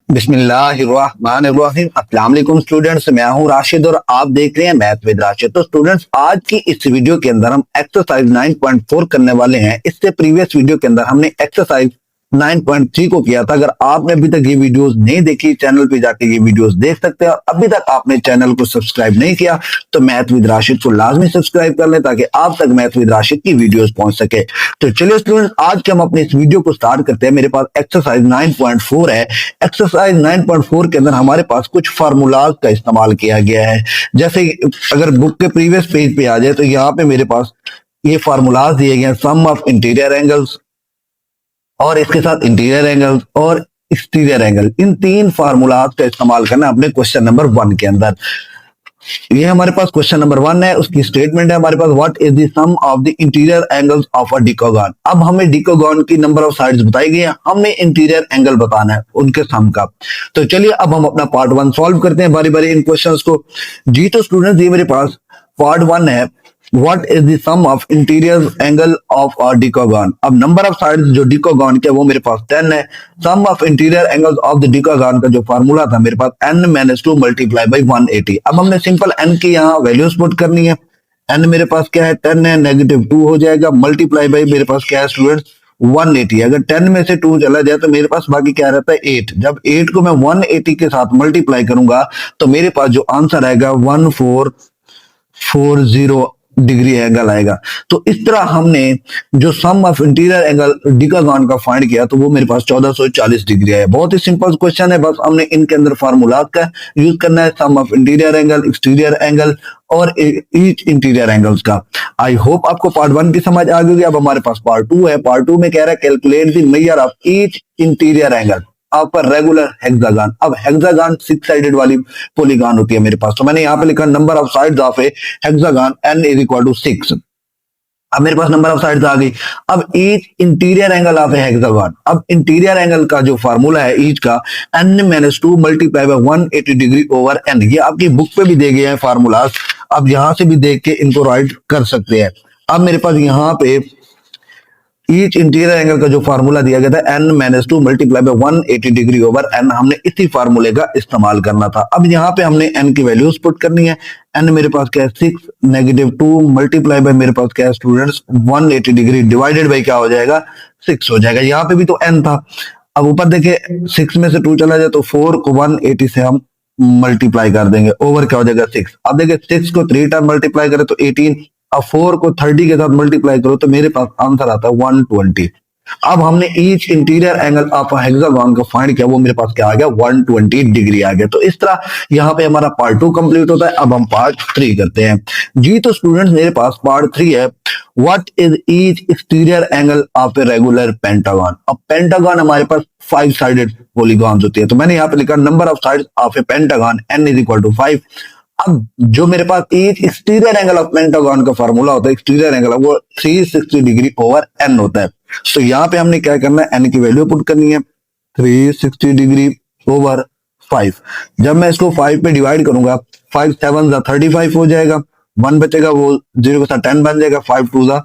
बिस्मिल्लाहिर्रहमानिर्रहीम। अस्सलाम वालेकुम स्टूडेंट्स, मैं हूं राशिद और आप देख रहे हैं मैथ विद राशिद। तो स्टूडेंट्स, आज की इस वीडियो के अंदर हम एक्सरसाइज 9.4 करने वाले हैं। इससे प्रीवियस वीडियो के अंदर हमने एक्सरसाइज 9.3 को किया था। अगर आपने अभी तक ये वीडियोस नहीं देखी, चैनल पे जाके ये वीडियोस देख सकते हैं। अभी तक आपने चैनल को सब्सक्राइब नहीं किया तो मैथ विद राशिद को लाजमी सब्सक्राइब कर लें ताकि आप तक मैथ विद राशिद की वीडियोस पहुंच सके। तो चलिए स्टूडेंट्स, आज के हम अपने इस वीडियो को स्टार्ट करते हैं। मेरे पास एक्सरसाइज 9.4 है। एक्सरसाइज 9.4 के अंदर हमारे पास कुछ फार्मूलाज का इस्तेमाल किया गया है। जैसे अगर बुक के प्रीवियस पेज पे आ जाए तो यहाँ पे मेरे पास ये फार्मूलाज दिए गए हैं। सम ऑफ इंटीरियर एंगल्स और इसके साथ इंटीरियर एंगल और एक्सटीरियर एंगल, इन तीन फार्मूलाज का इस्तेमाल करना अपने क्वेश्चन नंबर 1 के अंदर। ये हमारे पास क्वेश्चन नंबर 1 है। उसकी स्टेटमेंट है हमारे पास, what is the sum of the interior angles of a decagon. अब हमें डिकोगन की नंबर ऑफ साइड्स बताई गई है, हमने इंटीरियर एंगल बताना है उनके सम का। तो चलिए अब हम अपना पार्ट 1 सॉल्व करते हैं बारी बारी इन क्वेश्चंस को। जी तो स्टूडेंट्स, ये मेरे पास पार्ट 1 है, What is the sum of interior angle of a decagon? अब नंबर ऑफ साइड्स जो डिकोगन के वो मेरे पास 10 है। Sum of interior angles of the decagon का जो फार्मूला था मेरे पास n-2 मल्टीप्लाई बाई 180। अब हमने सिंपल n की यहाँ वैल्यूज पुट करनी है। n मेरे पास क्या है, 10 है, -2 हो जाएगा, मल्टीप्लाई बाई मेरे पास क्या है स्टूडेंट्स 180। अगर 10 में से 2 चला जाए तो मेरे पास बाकी क्या रहता है 8। जब 8 को मैं 180 के साथ मल्टीप्लाई करूंगा तो मेरे पास जो आंसर आएगा 1440 डिग्री एंगल आएगा। तो इस तरह हमने जो सम ऑफ इंटीरियर एंगल डिकागन का फाइंड किया तो वो मेरे पास 1440 डिग्री आया। बहुत ही सिंपल क्वेश्चन है, बस हमने इनके अंदर फार्मूला का यूज करना है, sum of interior angle, exterior angle और ईच इंटीरियर एंगल्स का। आई होप आपको पार्ट 1 की समझ आ गई। अब हमारे पास पार्ट 2 है। पार्ट 2 में कह रहा है calculate the measure of each interior angle आप पर रेगुलर हेक्सागन। अब हेक्सागन 6 साइडेड वाली पॉलीगॉन होती है मेरे पास, तो मैंने यहाँ पे लिखा number of sides of a hexagon n is equal to 6। अब मेरे पास नंबर ऑफ साइड्स आ गई। अब each interior angle of a hexagon, अब इंटीरियर एंगल का जो फार्मूला है ईच का n-2 multiply by 180 degree over n। ये आपकी बुक पे भी दे गए हैं फार्मूलाज, अब यहां से भी देख के इनको राइट कर सकते हैं। अब मेरे पास यहाँ पे ईच इंटीरियर एंगल का जो फार्मूला दिया गया था n-2 multiply by 180 degree over n, हमने इसी फार्मूले का इस्तेमाल करना था। अब यहाँ पे हमने n की वैल्यूज पुट करनी है। n मेरे पास क्या है 6, -2 मल्टीप्लाई बाय मेरे पास क्या है स्टूडेंट्स 180 डिग्री डिवाइडेड बाय क्या हो जाएगा 6 हो जाएगा। यहाँ पे भी तो n था। अब ऊपर देखिए 6 में से 2 चला जाए तो 4 को 180 से हम मल्टीप्लाई कर देंगे, ओवर क्या हो जाएगा 6। अब देखिए 6 को 3 टाइम मल्टीप्लाई करें तो 18, अब 4 को 30 के साथ मल्टीप्लाई करो तो मेरे पास आंसर आता है 120। अब हमने each interior angle of hexagon का फाइंड किया, वो मेरे पास क्या आ गया 120 डिग्री आ गया। तो इस तरह यहाँ पे हमारा पार्ट 2 कंप्लीट होता है। अब हम पार्ट 3 करते हैं। जी तो स्टूडेंट्स, मेरे पास पार्ट 3 है, what is each exterior angle of a regular pentagon. अब पेंटागन हमारे पास 5 साइडेड पॉलीगॉन्स होती है, तो मैंने यहाँ पे लिखा number of sides of a pentagon n is equal to 5। अब जो मेरे पास each exterior angle of pentagon का फार्मूला होता है, एक्सटीरियर एंगल वो 360 डिग्री ओवर n होता है। तो यहाँ पे हमने क्या करना है, n की वैल्यू पुट करनी है 360 डिग्री ओवर 5। जब मैं इसको 5 पे डिवाइड करूंगा 5 7 35 हो जाएगा, 1 बचेगा वो 0 के साथ 10 बन जाएगा, 5 2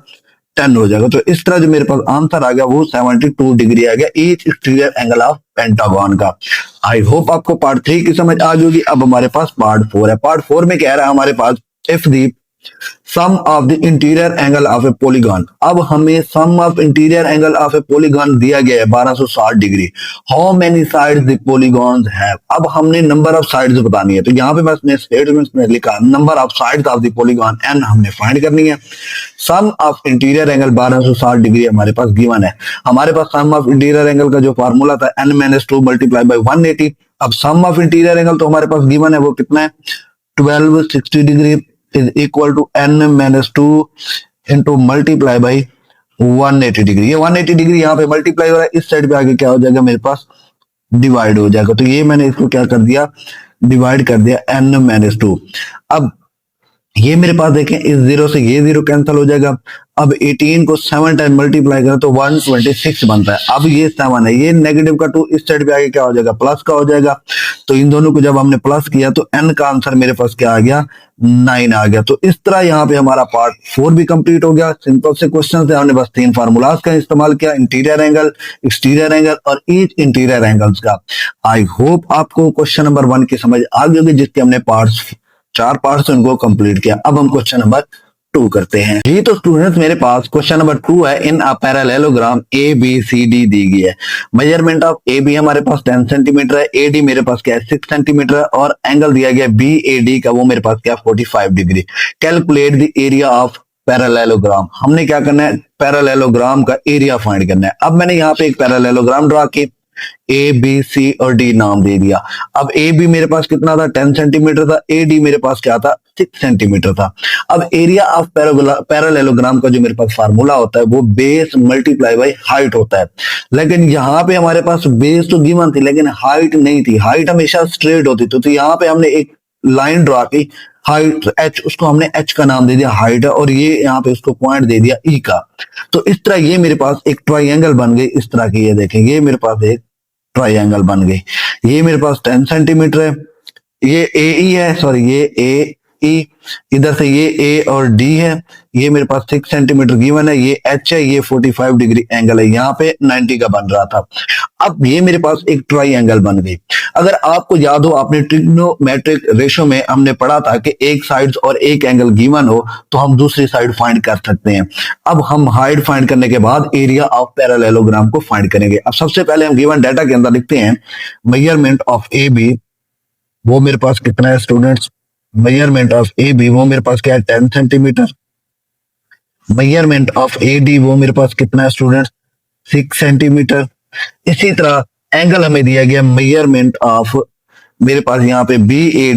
10 हो जाएगा। तो इस तरह जो मेरे पास आंसर आ गया वो 72 डिग्री आ गया each exterior angle of pentagon का। आई होप आपको पार्ट 3 की समझ आ जाएगी। अब हमारे पास पार्ट 4 है। पार्ट 4 में कह रहा है हमारे पास if the sum of the interior angle of a polygon. अब हमें sum of interior angle of a polygon दिया गया है 1260 degree. How many sides the polygons have. अब हमने नंबर ऑफ साइड्स बतानी है, तो यहाँ पे मैं स्टेटमेंट में लिखा number of sides of the polygon n हमने फाइंड करनी है। Sum of interior angle 1260 degree हमारे पास गिवन है। हमारे पास सम ऑफ इंटीरियर एंगल का जो फार्मूला था n-2 मल्टीप्लाई बाय 180। अब सम ऑफ इंटीरियर एंगल तो हमारे पास गिवन है, वो कितना है 1260 degree is equal to n-2 into multiply by 180 degree. ये 180 डिग्री यहाँ पे मल्टीप्लाई हो रहा है, इस साइड पे आगे क्या हो जाएगा मेरे पास डिवाइड हो जाएगा। तो ये मैंने इसको क्या कर दिया, डिवाइड कर दिया n-2। अब ये मेरे पास देखें इस 0 से ये 0 कैंसिल हो जाएगा। अब 18 को 7 टाइम मल्टीप्लाई करें तो 126 बनता है। अब ये 7 है, ये नेगेटिव का 2 इस साइड पे आगे क्या हो जाएगा प्लस का हो जाएगा। तो इन दोनों को जब हमने प्लस किया तो n का आंसर मेरे पास क्या आ गया, 9 आ गया। तो इस तरह यहाँ पे हमारा पार्ट 4 भी कंप्लीट हो गया। सिंपल से क्वेश्चन थे, हमने बस 3 फार्मूलाज का इस्तेमाल किया, इंटीरियर एंगल, एक्सटीरियर एंगल और ईच इंटीरियर एंगल्स का। आई होप आपको क्वेश्चन नंबर 1 की समझ आ गई होगी, जिसके हमने पार्ट्स 4 पार्ट्स उनको कंप्लीट किया। अब हम क्वेश्चन नंबर 2 करते हैं जी। तो स्टूडेंट्स मेरे पास क्वेश्चन नंबर 2 है। In a parallelogram A B C D दी गई है। मेजरमेंट ऑफ ए बी हमारे पास 10 सेंटीमीटर है, ए डी मेरे पास क्या है 6 सेंटीमीटर है, और एंगल दिया गया बी ए डी का, वो मेरे पास क्या 45 degree. Calculate the area of parallelogram. हमने क्या करना है, पैरेललोग्राम का एरिया फाइंड करना है। अब मैंने यहाँ पे एक पैरेललोग्राम ड्रा की, ए बी सी और डी नाम दे दिया। अब ए बी मेरे पास कितना था 10 सेंटीमीटर था, ए डी मेरे पास क्या था 6 सेंटीमीटर था। अब एरिया ऑफ पैरेललोग्राम का जो मेरे पास फार्मूला होता है वो बेस मल्टीप्लाई बाय हाइट होता है। लेकिन यहाँ पे हमारे पास बेस तो गिवन थी लेकिन हाइट नहीं थी, हाइट हमेशा स्ट्रेट होती थी। तो यहाँ पे हमने एक लाइन ड्रा की हाइट एच, उसको हमने एच का नाम दे दिया हाइट है, और ये यहाँ पे उसको पॉइंट दे दिया ई का। तो इस तरह ये मेरे पास एक ट्राइंगल बन गई इस तरह की। ये देखें, ये मेरे पास एक ट्राइंगल बन गई। ये मेरे पास 10 सेंटीमीटर है, ये ए ई है, सॉरी ये ए ई, इधर से ये ए और डी है, ये मेरे पास 6 सेंटीमीटर गिवन है, ये एच है, ये 45 डिग्री एंगल है, यहाँ पे 90 का बन रहा था। अब ये मेरे पास एक ट्राइंगल बन गई। अगर आपको याद हो, आपने ट्रिग्नोमेट्रिक रेशो में हमने पढ़ा था कि एक साइड और एक एंगल गिवन हो तो हम दूसरी साइड फाइंड कर सकते हैं। अब हम हाइट फाइंड करने के बाद एरिया ऑफ पैरेललोग्राम को फाइंड करेंगे। अब सबसे पहले हम गिवन डाटा के अंदर लिखते हैं मेजरमेंट ऑफ ए बी, वो मेरे पास कितना है students, measurement of A B वो मेरे पास क्या है 10 centimetre. Measurement of A D वो मेरे पास कितना है स्टूडेंट्स 6 सेंटीमीटर। इसी तरह एंगल हमें दिया गया मेजरमेंट ऑफ मेरे पास यहाँ पे बी ए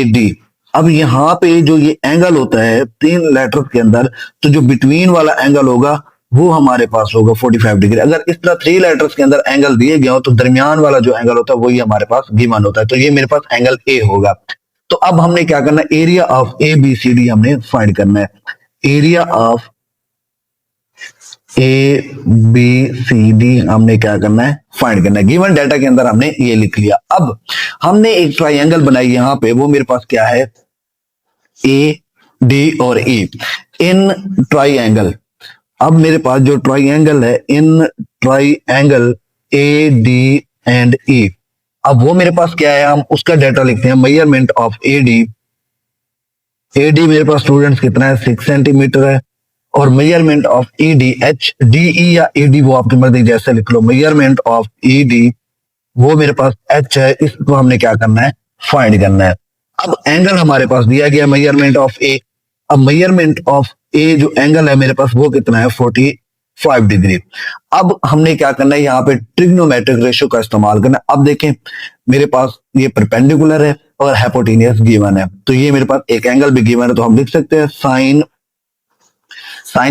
डी। अब यहाँ पे जो ये एंगल होता है 3 लेटर्स के अंदर, तो जो बिटवीन वाला एंगल होगा वो हमारे पास होगा 45 डिग्री। अगर इस तरह 3 लेटर्स के अंदर एंगल दिए गए हो तो दरमियान वाला जो एंगल होता है वही हमारे पास गिवन होता है। तो ये मेरे पास एंगल ए होगा। तो अब हमने क्या करना है, area of A B C D हमने फाइंड करना है। Area of A B C D हमने क्या करना है, फाइंड करना है। गिवन डाटा के अंदर हमने ये लिख लिया। अब हमने एक ट्राइंगल बनाई यहाँ पे, वो मेरे पास क्या है ए डी और ई इन ट्राइंगल। अब मेरे पास जो ट्राइंगल है in triangle A D and E, अब वो मेरे पास क्या है, हम उसका डाटा लिखते हैं मेजरमेंट ऑफ ए डी मेरे पास स्टूडेंट्स कितना है 6 सेंटीमीटर है, और measurement of E D H D E या ए डी वो आपकी मर्जी जैसे लिख लो। मेजरमेंट ऑफ ई डी वो मेरे पास एच है, इसको हमने क्या करना है फाइंड करना है। अब एंगल हमारे पास दिया गया मेजरमेंट ऑफ ए। अब मेजरमेंट ऑफ ए जो एंगल है मेरे पास वो कितना है 45 डिग्री। अब हमने क्या करना है, यहाँ पे ट्रिग्नोमेट्रिक रेशियो का इस्तेमाल करना है। अब देखें मेरे पास ये परपेंडिकुलर है और हाइपोटेनियस गिवन है, तो ये मेरे पास एक एंगल भी गिवन है, तो हम लिख सकते हैं साइन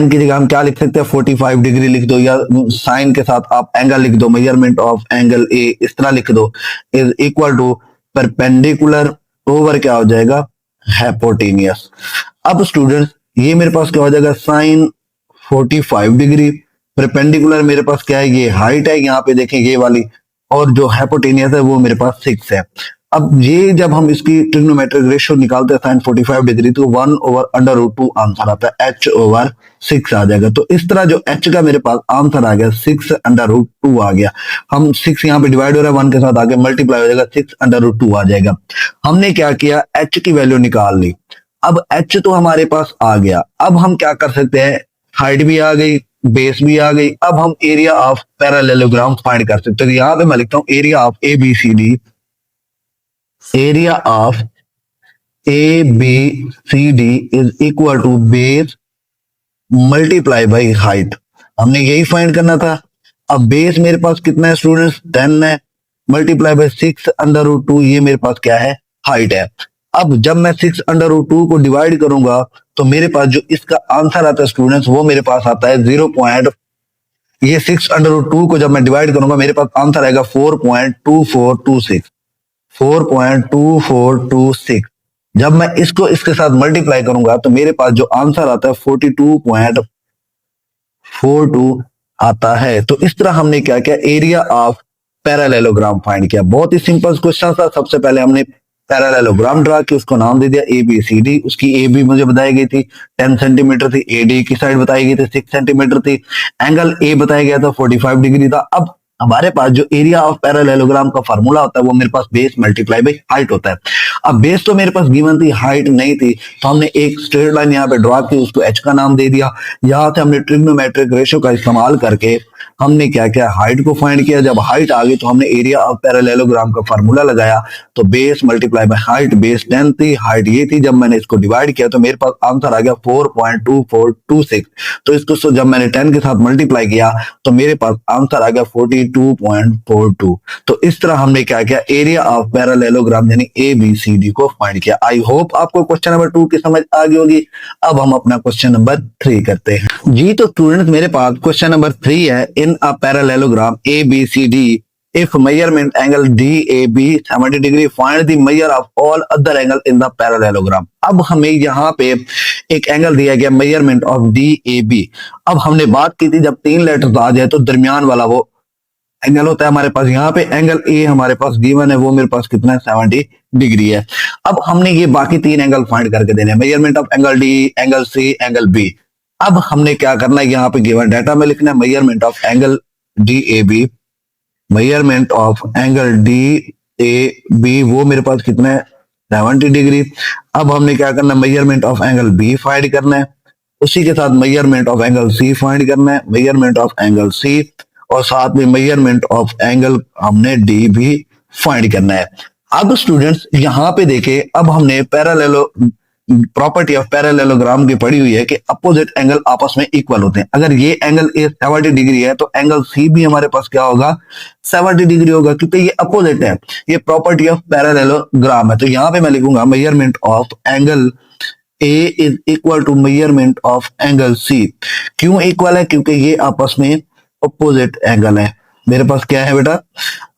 की जगह हम क्या लिख सकते हैं 45 डिग्री लिख दो, या साइन के साथ आप एंगल लिख दो, मेजरमेंट ऑफ एंगल ए इस तरह लिख दो, is equal to perpendicular over क्या हो जाएगा हाइपोटेनियस। अब स्टूडेंट्स ये मेरे पास क्या हो जाएगा साइन 45 डिग्री, परपेंडिकुलर मेरे पास क्या है ये हाइट है, यहाँ पे देखें ये वाली, और जो हाइपोटेनियस है वो मेरे पास 6 है। अब ये जब हम इसकी ट्रिग्नोमेट्रिक रेशियो निकालते हैं साइन 45 डिग्री तो 1/√2 आंसर आता है, h/6 आ जाएगा। तो इस तरह जो h का मेरे पास आंसर आ गया 6/√2 आ गया। हम 6 यहाँ पे डिवाइड हो रहा है 1 के साथ आगे मल्टीप्लाई हो जाएगा 6/√2 आ जाएगा। हमने क्या किया h की वैल्यू निकाल ली। अब h तो हमारे पास आ गया। अब हम क्या कर सकते हैं, हाइट भी आ गई बेस भी आ गई। अब हम एरिया ऑफ पैरेललोग्राम फाइंड कर सकते हैं। तो यहाँ पे मैं लिखता हूँ area of A B C D, area of A B C D is equal to base multiply by height. हमने यही फाइंड करना था। अब बेस मेरे पास कितना है स्टूडेंट्स 10 है, मल्टीप्लाई बाई 6/√2 ये मेरे पास क्या है हाइट है। अब जब मैं 6/√2 को डिवाइड करूंगा तो मेरे पास जो इसका आंसर आता है स्टूडेंट्स वो मेरे पास आता है 0. ये 6/√2 को जब मैं डिवाइड करूंगा मेरे पास आंसर आएगा 4.2426। जब मैं इसको इसके साथ मल्टीप्लाई करूंगा तो मेरे पास जो आंसर आता है 42.42 आता है। तो इस तरह हमने क्या किया, एरिया ऑफ पैरेललोग्राम फाइंड किया। बहुत ही सिंपल क्वेश्चन था। सबसे पहले हमने पैरेललोग्राम ड्रा किया, उसको नाम दे दिया ए बी सी डी। उसकी ए बी मुझे बताई गई थी 10 सेंटीमीटर थी, ए डी की साइड बताई गई थी 6 सेंटीमीटर थी, एंगल ए बताया गया था 45 डिग्री था। अब हमारे पास जो एरिया ऑफ पैरेललोग्राम का फार्मूला होता है वो मेरे पास बेस मल्टीप्लाई बाई हाइट होता है। अब बेस तो मेरे पास गिवन थी, हाइट नहीं थी, तो हमने एक स्ट्रेट लाइन यहाँ पे ड्रॉ की, उसको एच का नाम दे दिया। यहां से हमने ट्रिग्नोमेट्रिक रेशियो का इस्तेमाल करके हमने क्या किया, हाइट को फाइंड किया। जब हाइट आ गई तो हमने एरिया ऑफ पैरेललोग्राम का फार्मूला लगाया, तो base multiply by height, base 10 थी, हाइट ये थी। जब मैंने इसको डिवाइड किया तो मेरे पास आंसर आ गया 4.2426। तो इसको जब मैंने 10 के साथ मल्टीप्लाई किया तो मेरे पास आंसर आ गया 42.42। तो इस तरह हमने क्या किया, एरिया ऑफ पैरेललोग्राम यानी ए बी सी डी को फाइंड किया। आई होप आपको क्वेश्चन नंबर 2 की समझ आ गई होगी। अब हम अपना क्वेश्चन नंबर 3 करते हैं जी। तो स्टूडेंट्स मेरे पास क्वेश्चन नंबर 3 है। In a parallelogram A B C D, if measurement angle DAB 70 degree, find the measure of all other angle in the parallelogram। अब हमें यहाँ पे एक एंगल दिया गया मेजरमेंट ऑफ DAB। अब हमने बात की थी जब 3 लेटर्स आ जाए तो दरमियान वाला वो एंगल होता है हमारे पास। यहाँ पे एंगल ए हमारे पास गिवन है, वो मेरे पास कितना है 70 डिग्री है। अब हमने ये बाकी 3 एंगल फाइंड करके देने हैं, measurement of angle D, angle C, angle B. अब हमने क्या करना है, यहाँ पे गिवन डाटा में लिखना है measurement of angle DAB, measurement of angle DAB वो मेरे पास कितना है 70 डिग्री। अब हमने क्या करना है, measurement of angle B find करना है, उसी के साथ measurement of angle C find करना है, मेजरमेंट ऑफ एंगल सी, और साथ में मेजरमेंट ऑफ एंगल हमने डी भी फाइंड करना है। अब स्टूडेंट्स यहाँ पे देखे, अब हमने पैरेललो प्रॉपर्टी ऑफ पैरेललोग्राम की पढ़ी हुई है कि अपोजिट एंगल आपस में इक्वल होते हैं। अगर ये एंगल ए 70 डिग्री है तो एंगल सी भी हमारे पास क्या होगा 70 डिग्री होगा, क्योंकि ये अपोजिट है। ये प्रॉपर्टी ऑफ पैरेललोग्राम है। तो यहाँ पे मैं लिखूंगा measurement of angle A is equal to measurement of angle C. क्यों इक्वल है, क्योंकि ये आपस में अपोजिट एंगल है। मेरे पास क्या है बेटा,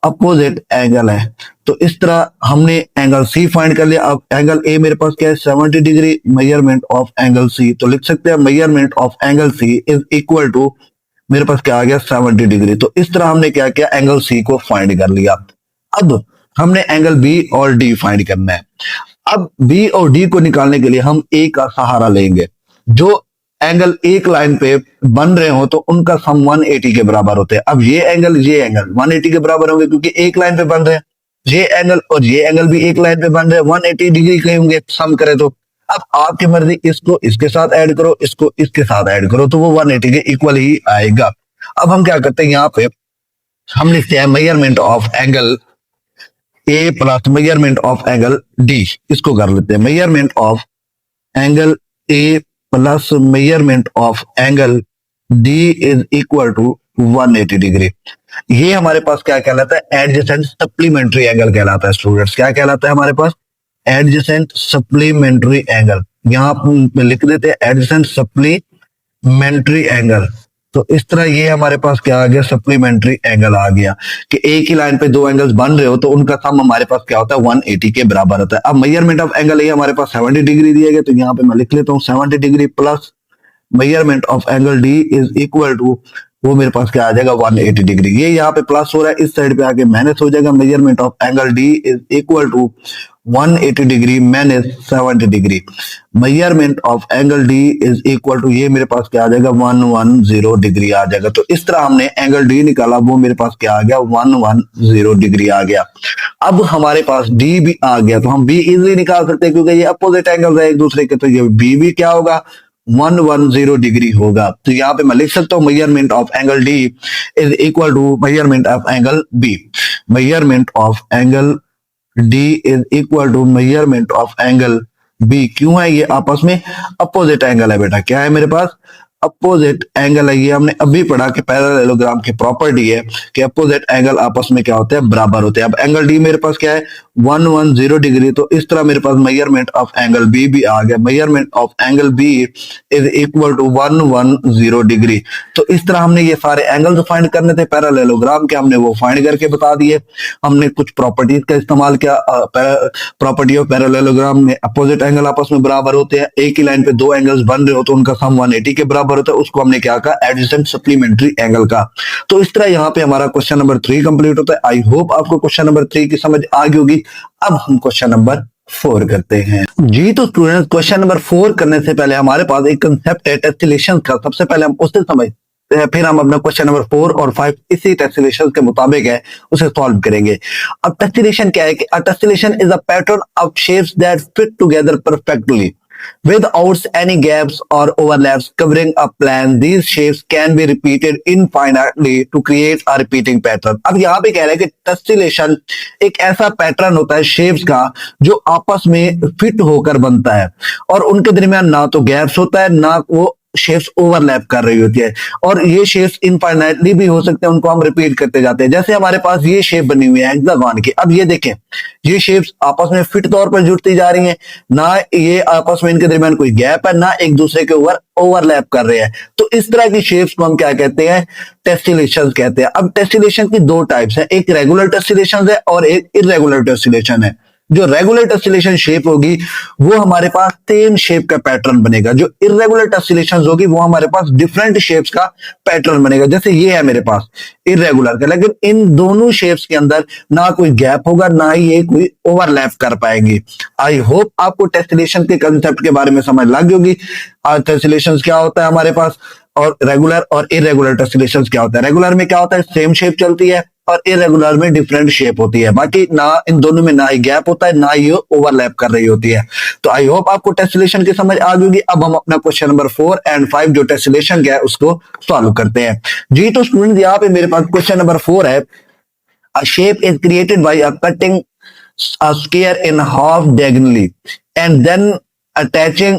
अपोजिट एंगल है। तो इस तरह हमने एंगल सी फाइंड कर लिया। अब एंगल ए मेरे पास क्या है 70 degree, measurement of angle C, तो लिख सकते हैं measurement of angle C is equal to, मेरे पास क्या आ गया 70 डिग्री। तो इस तरह हमने क्या किया, एंगल सी को फाइंड कर लिया। अब हमने एंगल बी और डी फाइंड करना है। अब बी और डी को निकालने के लिए हम ए का सहारा लेंगे। जो एंगल एक लाइन पे बन रहे हो तो उनका सम 180 के बराबर होते हैं। अब ये एंगल 180 के बराबर होंगे क्योंकि एक लाइन पे बन रहे हैं। ये एंगल और ये एंगल भी एक लाइन पे बन रहे हैं, 180 डिग्री के होंगे सम करें तो। अब आपकी मर्जी, इसको इसके साथ ऐड करो, इसको इसके साथ ऐड करो, तो वो 180 के इक्वल ही आएगा। अब हम क्या करते हैं, यहाँ पे हम लिखते हैं measurement of angle A plus measurement of angle D. इसको कर लेते हैं measurement of angle A plus measurement of angle D is equal to 180 degree. ये हमारे पास क्या कहलाता है, एडजेसेंट सप्लीमेंट्री एंगल कहलाता है। स्टूडेंट्स क्या कहलाता है हमारे पास, एडजेसेंट सप्लीमेंट्री एंगल। यहाँ पे लिख देते हैं एडजेसेंट सप्लीमेंट्री एंगल। तो इस तरह ये हमारे पास क्या आ गया, सप्लीमेंट्री एंगल आ गया कि एक ही लाइन पे 2 एंगल्स बन रहे हो तो उनका सम हमारे पास क्या होता है 180 के बराबर होता है। अब मेजरमेंट ऑफ एंगल ए हमारे पास 70 डिग्री दिया गया, तो यहाँ पे मैं लिख लेता हूँ 70 degree plus measurement of angle D is equal to, वो मेरे पास क्या आ जाएगा 180 डिग्री। ये यहाँ पे प्लस हो रहा है, इस साइड पे आके माइनस हो जाएगा। Measurement of angle D is equal to 180 degree minus 70 degree. Measurement of angle D is equal to, ये मेरे पास क्या आ जाएगा 110 डिग्री आ जाएगा। तो इस तरह हमने एंगल डी निकाला, वो मेरे पास क्या आ गया 110 डिग्री आ गया। अब हमारे पास डी भी आ गया तो हम बी इजिली निकाल सकते हैं, क्योंकि ये अपोजिट एंगल है एक दूसरे के, तो ये बी भी क्या होगा 110 डिग्री होगा। तो यहाँ पे मैं लिख सकता हूँ measurement of angle D is equal to measurement of angle B. Measurement of angle D is equal to measurement of angle B. क्यों है, ये आपस में अपोजिट एंगल है बेटा। क्या है मेरे पास, अपोजिट एंगल है। ये हमने अभी पढ़ा कि पैरेललोग्राम की प्रॉपर्टी है कि अपोजिट एंगल आपस में क्या होते हैं, बराबर होते हैं। अब एंगल डी मेरे पास क्या है 110 डिग्री। तो इस तरह मेरे पास मेजरमेंट ऑफ एंगल बी भी आ गया। Measurement of angle B is equal to 110 degree. तो इस तरह हमने ये सारे एंगल फाइंड करने थे पैरेललोग्राम के, हमने वो फाइंड करके बता दिए। हमने कुछ प्रॉपर्टीज का इस्तेमाल किया। प्रॉपर्टी ऑफ पैरेललोग्राम में अपोजिट एंगल आपस में बराबर होते हैं, एक ही लाइन पे दो एंगल्स बन रहे हो तो उनका सम 180 के बराबर होता है। उसको हमने क्या कहा, एडजेसेंट सप्लीमेंट्री एंगल का। तो इस तरह यहाँ पे हमारा क्वेश्चन नंबर 3 कंप्लीट होता है। आई होप आपको क्वेश्चन नंबर 3 की समझ आ गई होगी। अब हम क्वेश्चन नंबर 4 करते हैं जी। तो स्टूडेंट्स, क्वेश्चन नंबर 4 करने से पहले हमारे पास एक कंसेप्ट है टेस्टिलेशन का। सबसे पहले हम उसे समझते हैं, फिर हम अपना क्वेश्चन नंबर 4 और 5 इसी टेस्टिलेशन के मुताबिक है उसे सॉल्व करेंगे। अब टेस्टिलेशन क्या है कि tessellation is a pattern of shapes that fit together perfectly without any gaps or overlaps covering a plan. These shapes can be repeated infinitely to create a repeating pattern. अब यहाँ पे कह रहा है कि टेस्टिलेशन एक ऐसा पैटर्न होता है शेप्स का जो आपस में फिट होकर बनता है और उनके दरमियान ना तो गैप्स होता है ना वो शेप्स ओवरलैप कर रही होती है, और ये शेप्स इनफाइनाइटली भी हो सकते हैं, उनको हम रिपीट करते जाते हैं। जैसे हमारे पास ये शेप बनी हुई है हेक्सागन की। अब ये देखें, ये शेप्स आपस में फिट तौर पर जुड़ती जा रही हैं, ना ये आपस में इनके दरमियान कोई गैप है, ना एक दूसरे के ऊपर ओवरलैप कर रहे हैं। तो इस तरह की शेप्स को हम क्या कहते हैं, टेस्टिलेशन कहते हैं। अब टेस्टिलेशन की दो टाइप्स हैं, एक रेगुलर टेस्टिलेशन है और एक इरेगुलर टेस्टिलेशन है। जो रेगुलर टेस्टिलेशन शेप होगी वो हमारे पास सेम शेप का पैटर्न बनेगा, जो इरेगुलर टेस्टिलेशन होगी वो हमारे पास डिफरेंट शेप्स का पैटर्न बनेगा। जैसे ये है मेरे पास इरेगुलर का, लेकिन इन दोनों शेप्स के अंदर ना कोई गैप होगा ना ही ये कोई ओवरलैप कर पाएंगे। आई होप आपको टेस्टिलेशन के कंसेप्ट के बारे में समझ लग गई होगी। टेस्टिलेशन क्या होता है हमारे पास, और रेगुलर और इरेगुलर टेस्टिलेशन क्या होता है। रेगुलर में क्या होता है, सेम शेप चलती है, और इरेगुलर में डिफरेंट शेप होती है। बाकी ना इन दोनों में ना ही गैप होता है ना ही ओवरलैप कर रही होती है। तो आई होप आपको टेस्टिलेशन की समझ आ गई होगी। अब हम अपना क्वेश्चन नंबर 4 और 5 जो टेस्टिलेशन का है उसको सॉल्व करते हैं जी। तो स्टूडेंट, यहाँ पे मेरे पास क्वेश्चन नंबर 4 है, अ shape is created bye a cutting a square in half diagonally and then attaching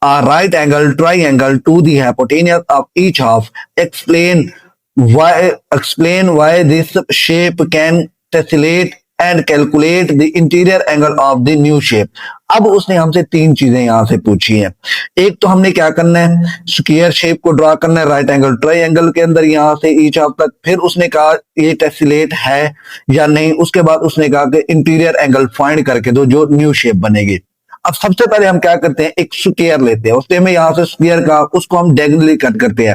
a right angle triangle to the hypotenuse of each half. Explain why this shape can tessellate and calculate the interior angle of the new shape. अब उसने हमसे तीन चीजें यहां से पूछी हैं। एक तो हमने क्या करना है, स्क्वायर शेप को ड्रा करना है राइट एंगल ट्रायंगल के अंदर यहां से ईच हाफ तक। फिर उसने कहा ये टेस्लेट है या नहीं। उसके बाद उसने कहा कि इंटीरियर एंगल फाइंड करके दो जो न्यू शेप बनेगी। अब सबसे पहले हम क्या करते हैं, एक स्क्वायर लेते हैं, उसमें यहां से स्क्वायर का उसको हम डायगोनली कट करते हैं।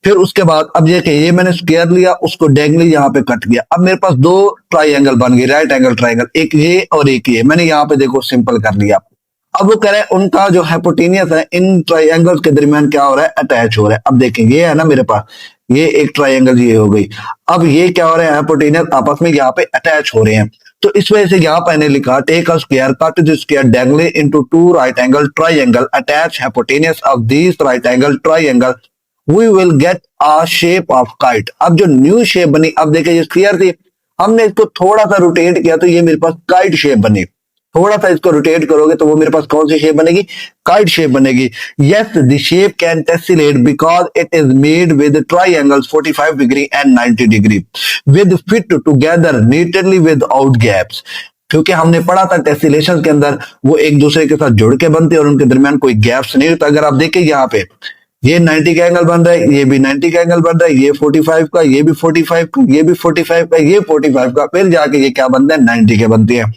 फिर उसके बाद अब ये मैंने स्क्वायर लिया, उसको डायगोनली यहाँ पे कट किया। अब मेरे पास दो ट्रायंगल बन गए, राइट एंगल ट्रायंगल, एक ये और एक ये। मैंने यहाँ पे देखो सिंपल कर लिया। अब वो कह रहे हैं उनका जो हाइपोटेनियस है इन ट्रायंगल्स के दरमियान क्या हो रहा है, अटैच हो रहा है। अब देखें ये है ना मेरे पास, ये एक ट्रायंगल ये हो गई। अब ये क्या हो रहा है, हाइपोटेनियस आपस में यहाँ पे अटैच हो रहे हैं। तो इस वजह से यहाँ पर लिखा take a square cut the square diagonally into two right angle triangle attach hypotenuse of this right angle triangle we will get a shape of kite. अब जो न्यू शेप बनी, अब देखिए ये स्क्वायर थी, हमने इसको थोड़ा सा रोटेट किया तो ये मेरे पास काइट शेप बनी। थोड़ा सा इसको रोटेट करोगे तो वो मेरे पास कौन सी शेप बनेगी, काइट शेप बनेगी। Yes, the shape can tessellate because it is made with triangles 45 degree and 90 degree with fit together neatly without gaps. क्योंकि हमने पढ़ा था टेस्टिलेशन के अंदर वो एक दूसरे के साथ जुड़ के बनते और उनके दरमियान कोई गैप्स नहीं होता। अगर आप देखें यहाँ पे ये 90 का एंगल बन रहा है, ये भी 90 का एंगल बन रहा है, ये 45 का, ये भी 45 का, ये भी 45 का, ये 45 का, फिर जाके ये क्या बनता है, 90 के बनते हैं।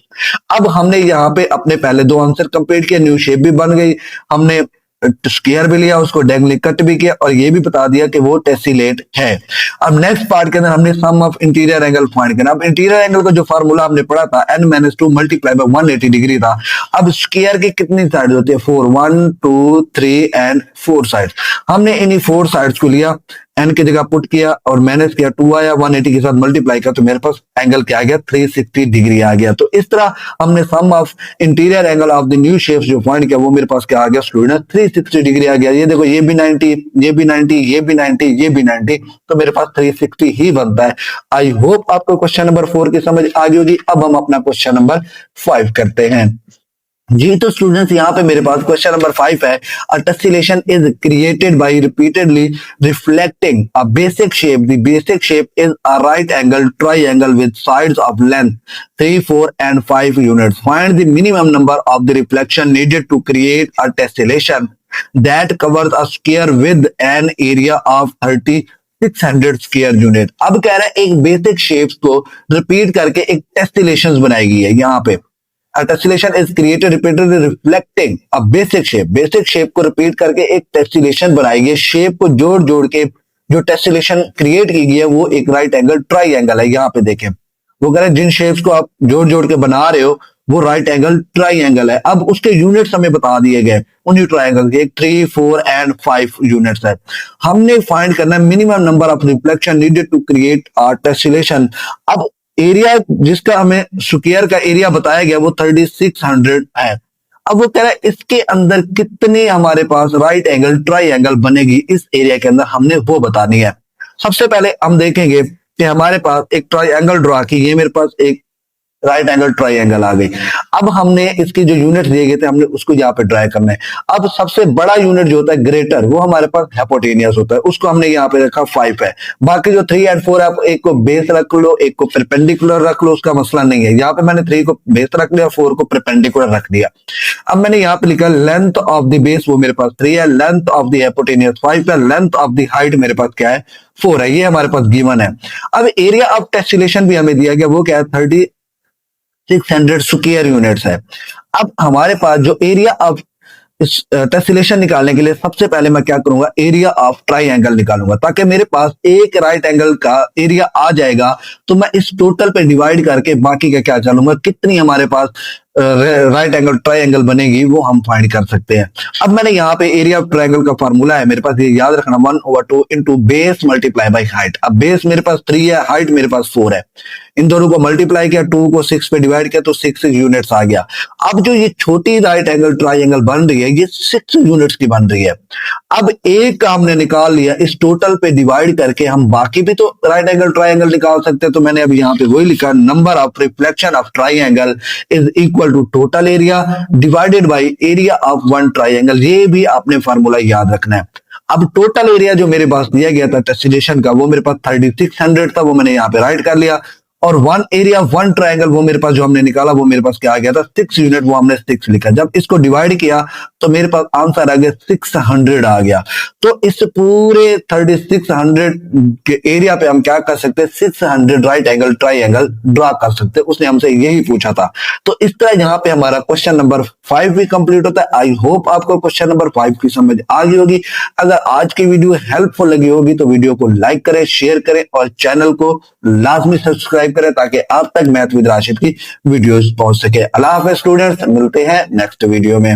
अब हमने यहाँ पे अपने पहले दो आंसर कंप्लीट किए, न्यू शेप भी बन गई, हमने स्क्वायर भी लिया, उसको डायगोनली कट भी किया और ये भी बता दिया कि वो टेस्लेट है। अब नेक्स्ट पार्ट के अंदर हमने sum of interior angle find करना। अब इंटीरियर एंगल का जो फार्मूला हमने पढ़ा था n-2 मल्टीप्लाई बाय 180 डिग्री था। अब स्क्वायर की कितनी साइड होती है, 4, 1 2 3 एंड 4 साइड। हमने इन्हीं 4 साइड्स को लिया, n की जगह पुट किया और माइनस किया, 2 आया, 180 के साथ मल्टीप्लाई किया तो मेरे पास एंगल क्या आ गया, 360 डिग्री आ गया। तो इस तरह हमने sum of interior angle of the new shapes जो फाइंड किया वो मेरे पास क्या आ गया स्टूडेंट, 360 डिग्री आ गया। ये देखो ये भी 90, ये भी 90, ये भी 90, ये भी 90, तो मेरे पास 360 ही बनता है। आई होप आपको क्वेश्चन नंबर 4 की समझ आ गई होगी। अब हम अपना क्वेश्चन नंबर 5 करते हैं जी तो स्टूडेंट्स यहाँ पे मेरे पास क्वेश्चन नंबर 5 है। A tessellation is created by repeatedly reflecting a basic shape. The basic shape is a right angle triangle with sides of length 3, 4 and 5 units. Find the minimum number of the reflection needed to create a tessellation that covers a sphere with an area of 3600 square unit. अब कह रहा है एक basic shapes को repeat करके एक टेस्टिलेशन बनाई गई है यहाँ पे। A tessellation is created repeatedly reflecting a basic shape. Basic shape को रिपीट करके एक टेस्टिलेशन बनाई गई है। शेप को जोड़ जोड़ के जो टेस्टिलेशन क्रिएट की गई है वो एक राइट एंगल ट्राइंगल है। यहाँ पे देखें, वो कह रहे हैं जिन शेप्स को आप जोड़ जोड़ के बना रहे हो वो राइट एंगल ट्राइंगल है। अब उसके यूनिट्स हमें बता दिए गए उन्हीं ट्राइंगल के, 3, 4 and 5 यूनिट्स है। हमने फाइंड करना है minimum number of reflection needed to create a tessellation. अब एरिया जिसका हमें स्क्वायर का एरिया बताया गया वो 3600 है। अब वो कह रहा है इसके अंदर कितने हमारे पास राइट एंगल ट्राइंगल बनेगी इस एरिया के अंदर, हमने वो बतानी है। सबसे पहले हम देखेंगे कि हमारे पास एक ट्राइंगल ड्रॉ की, ये मेरे पास एक राइट एंगल ट्राइंगल आ गई। अब हमने इसकी जो यूनिट दिए गए थे हमने उसको यहाँ पे ड्राई करना है। अब सबसे बड़ा यूनिट जो होता है ग्रेटर, वो हमारे पास हाइपोटेनियस होता है, उसको हमने यहाँ पे रखा 5 है। बाकी जो 3 और 4 है, एक को बेस रख लो, एक को परपेंडिकुलर रख लो, उसका मसला नहीं है। यहाँ पे मैंने 3 को बेस रख लिया, 4 को परपेंडिकुलर रख दिया। अब मैंने यहाँ पे लिखा लेंथ ऑफ द बेस वो मेरे पास 3 है, लेंथ ऑफ द हाइपोटेनियस 5 है, लेंथ ऑफ द हाइट मेरे पास क्या है 4 है। ये हमारे पास गिवन है। अब एरिया ऑफ टेस्टिलेशन भी हमें दिया गया, वो क्या है 3600 स्क्वायर यूनिट्स है। अब हमारे पास जो एरिया ऑफ इस टेस्टिलेशन निकालने के लिए सबसे पहले मैं क्या करूंगा, एरिया ऑफ ट्राइंगल निकालूंगा, ताकि मेरे पास एक राइट एंगल का एरिया आ जाएगा। तो मैं इस टोटल पे डिवाइड करके बाकी का क्या चलूंगा, कितनी हमारे पास राइट एंगल ट्राइंगल बनेगी वो हम फाइंड कर सकते हैं। अब मैंने यहाँ पे एरिया ऑफ ट्राइंगल का फार्मूला है मेरे पास, ये याद रखना 1/2 into base multiply by height. अब बेस मेरे पास 3 है, हाइट मेरे पास 4 है, इन दोनों को मल्टीप्लाई किया, 2 को 6 पे डिवाइड किया तो 6 यूनिट्स आ गया। अब जो ये छोटी राइट एंगल ट्राइंगल बन रही है ये 6 यूनिट्स की बन रही है। अब एक का हमने निकाल लिया, इस टोटल पे डिवाइड करके हम बाकी भी तो राइट एंगल ट्राइंगल निकाल सकते हैं। तो मैंने अब यहाँ पे वही लिखा, number of reflection of triangle is equal to total area divided by area of one triangle. ये भी आपने फार्मूला याद रखना है। अब टोटल एरिया जो मेरे पास दिया गया था टेस्टिलेशन का वो मेरे पास 3600 था, वो मैंने यहाँ पे राइट कर लिया। और वन एरिया वन ट्राइंगल वो मेरे पास जो हमने निकाला वो मेरे पास क्या आ गया था 6 यूनिट, वो हमने 6 लिखा। जब इसको डिवाइड किया तो मेरे पास आंसर आ गया 600 आ गया। तो इस पूरे 3600 के एरिया पे हम क्या कर सकते हैं, 600 राइट एंगल ट्राइंगल ड्रा कर सकते हैं। उसने हमसे यही पूछा था। तो इस तरह यहाँ पे हमारा क्वेश्चन नंबर 5 भी कंप्लीट होता है। आई होप आपको क्वेश्चन नंबर 5 की समझ आ गई होगी। अगर आज की वीडियो हेल्पफुल लगी होगी तो वीडियो को लाइक करें, शेयर करें और चैनल को लाजमी सब्सक्राइब करें ताकि आप तक मैथ विद राशिद की वीडियोस पहुंच सके। अल्लाह हाफ़िज़ स्टूडेंट्स, मिलते हैं नेक्स्ट वीडियो में।